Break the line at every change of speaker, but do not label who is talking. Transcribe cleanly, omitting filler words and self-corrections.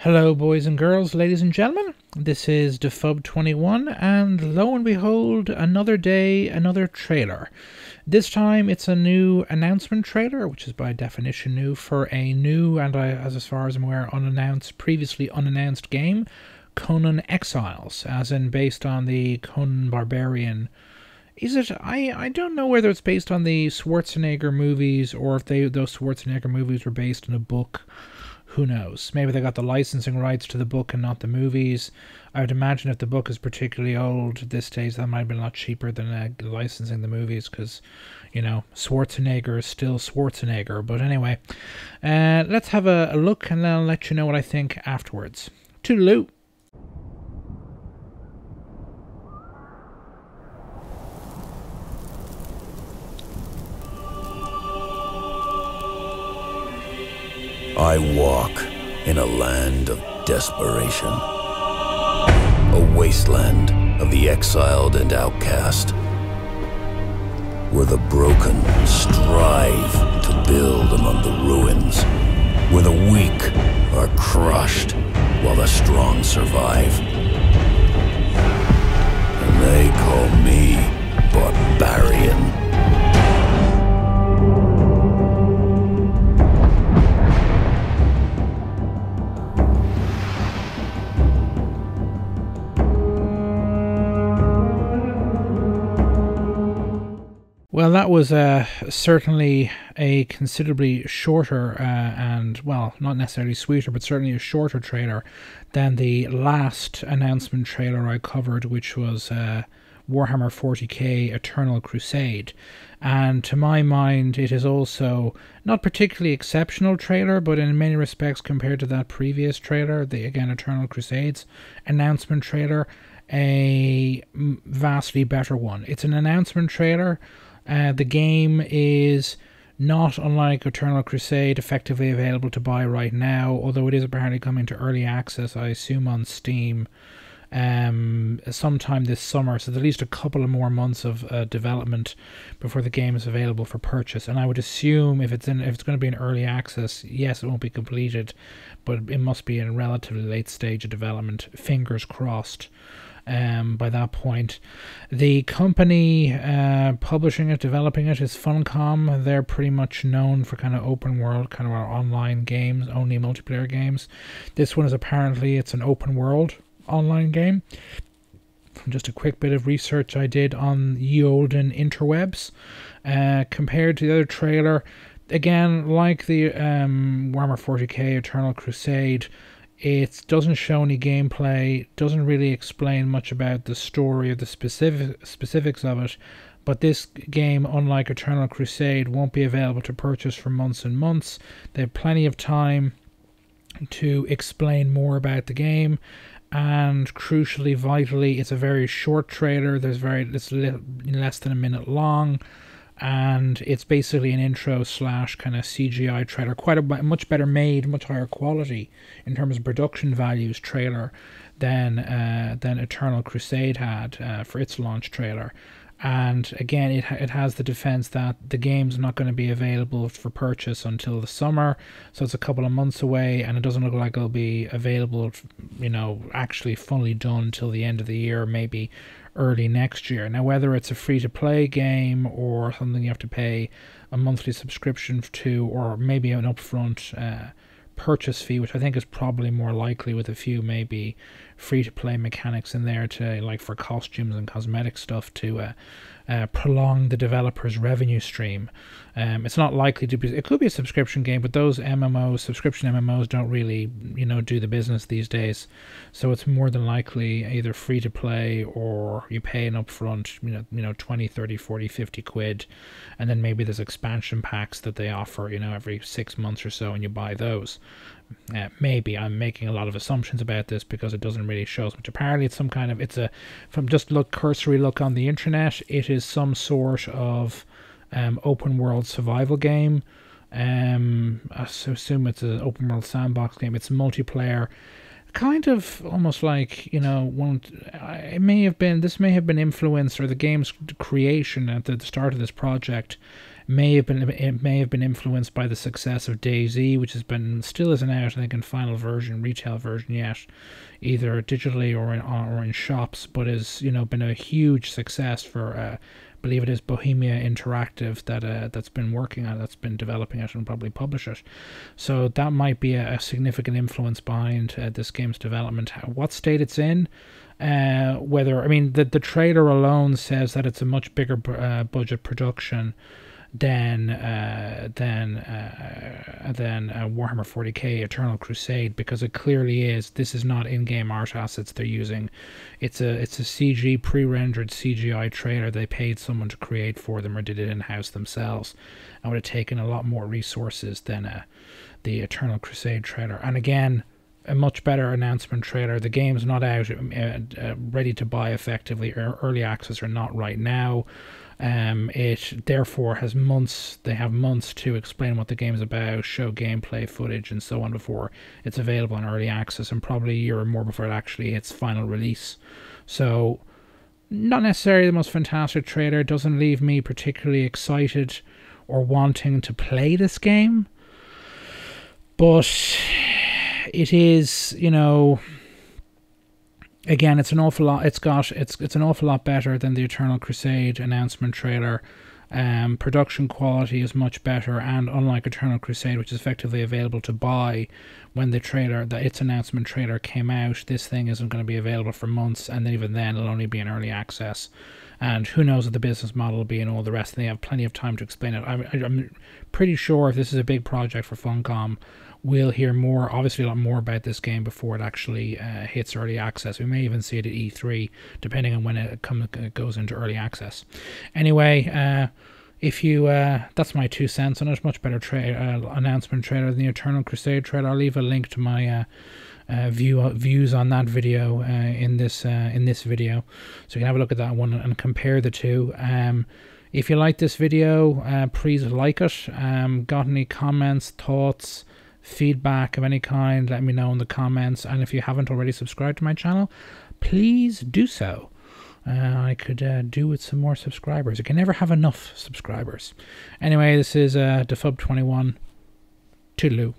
Hello boys and girls, ladies and gentlemen, this is DeFub21 and lo and behold, another day, another trailer. This time it's a new announcement trailer, which is by definition new, for a new and as far as I'm aware, previously unannounced game, Conan Exiles, as in based on the Conan Barbarian. Is it? I don't know whether it's based on the Schwarzenegger movies or if those Schwarzenegger movies were based on a book. Who knows? Maybe they got the licensing rights to the book and not the movies. I would imagine if the book is particularly old at this stage, that might have been a lot cheaper than licensing the movies because, you know, Schwarzenegger is still Schwarzenegger. But anyway, let's have a look and then I'll let you know what I think afterwards. Toodaloo!
I walk in a land of desperation, a wasteland of the exiled and outcast, where the broken strive to build among the ruins, where the weak are crushed while the strong survive. And they call me Barbarian.
Well, that was certainly a considerably shorter and, well, not necessarily sweeter, but certainly a shorter trailer than the last announcement trailer I covered, which was Warhammer 40k Eternal Crusade. And to my mind, it is also not particularly exceptional trailer, but in many respects compared to that previous trailer, the, again, Eternal Crusades announcement trailer, a vastly better one. It's an announcement trailer. The game is not unlike Eternal Crusade, effectively available to buy right now, although it is apparently coming to early access, I assume on Steam, sometime this summer, so at least a couple of more months of development before the game is available for purchase. And I would assume if it's going to be in early access, yes, it won't be completed, but it must be in a relatively late stage of development, fingers crossed. By that point, the company publishing it, developing it is Funcom. They're pretty much known for kind of open world, kind of our online games, only multiplayer games. This one is apparently it's an open world online game. From just a quick bit of research I did on ye olden interwebs, compared to the other trailer, again, like the Warhammer 40k Eternal Crusade, it doesn't show any gameplay, doesn't really explain much about the story or the specifics of it, but this game, unlike Eternal Crusade, won't be available to purchase for months and months. They have plenty of time to explain more about the game, and crucially, vitally, it's a very short trailer. It's less than a minute long, and it's basically an intro slash kind of CGI trailer, quite a much better made, much higher quality in terms of production values trailer than Eternal Crusade had for its launch trailer. And again, it has the defense that the game's not going to be available for purchase until the summer, so it's a couple of months away, and it doesn't look like it'll be available, you know, actually fully done till the end of the year, maybe early next year. Now, whether it's a free-to-play game or something you have to pay a monthly subscription to, or maybe an upfront purchase fee, which I think is probably more likely, with a few maybe free-to-play mechanics in there to, like, for costumes and cosmetic stuff to prolong the developer's revenue stream. It's not likely to be, it could be a subscription game, but those MMOs, subscription MMOs, don't really, you know, do the business these days. So it's more than likely either free to play or you pay an upfront, you know, 20, 30, 40, 50 quid. And then maybe there's expansion packs that they offer, you know, every 6 months or so, and you buy those. Maybe I'm making a lot of assumptions about this because it doesn't really show us much. Apparently it's some kind of, it's a, from just cursory look on the internet, it is some sort of open world survival game. I assume it's an open world sandbox game. It's multiplayer, kind of almost like, you know, this may have been influenced, or the game's creation at the start of this project It may have been influenced by the success of DayZ, which has been still isn't out, I think, in final version, retail version yet, either digitally or in shops, but has been a huge success for I believe it is Bohemia Interactive that's been working on it, that's been developing it and probably publish it. So that might be a significant influence behind this game's development. What state it's in, the trailer alone says that it's a much bigger budget production than Warhammer 40k Eternal Crusade, because it clearly is. This is not in-game art assets they're using. It's a CG pre-rendered CGI trailer they paid someone to create for them, or did it in-house themselves, and would have taken a lot more resources than the Eternal Crusade trailer. And again, a much better announcement trailer. The game's not out ready to buy effectively. Early access or not right now. It therefore has months. They have months to explain what the game is about, show gameplay footage and so on before it's available in early access, and probably a year or more before it actually hits final release. So not necessarily the most fantastic trailer. It doesn't leave me particularly excited or wanting to play this game, but it is, again, it's an awful lot. It's an awful lot better than the Eternal Crusade announcement trailer. Production quality is much better, and unlike Eternal Crusade, which is effectively available to buy when its announcement trailer came out, this thing isn't going to be available for months, and even then it'll only be in early access. And who knows what the business model will be and all the rest, and they have plenty of time to explain it. I'm pretty sure if this is a big project for Funcom, we'll hear more, obviously a lot more about this game before it actually hits early access. We may even see it at E3, depending on when it goes into early access. Anyway, that's my 2 cents on it. Much better announcement trailer than the Eternal Crusade trailer. I'll leave a link to my views on that video in this video, so you can have a look at that one and compare the two. If you like this video, please like it. Got any comments, thoughts, feedback of any kind, let me know in the comments. And if you haven't already subscribed to my channel, please do so. I could do with some more subscribers. I can never have enough subscribers. Anyway, this is Defub21. Toodaloo.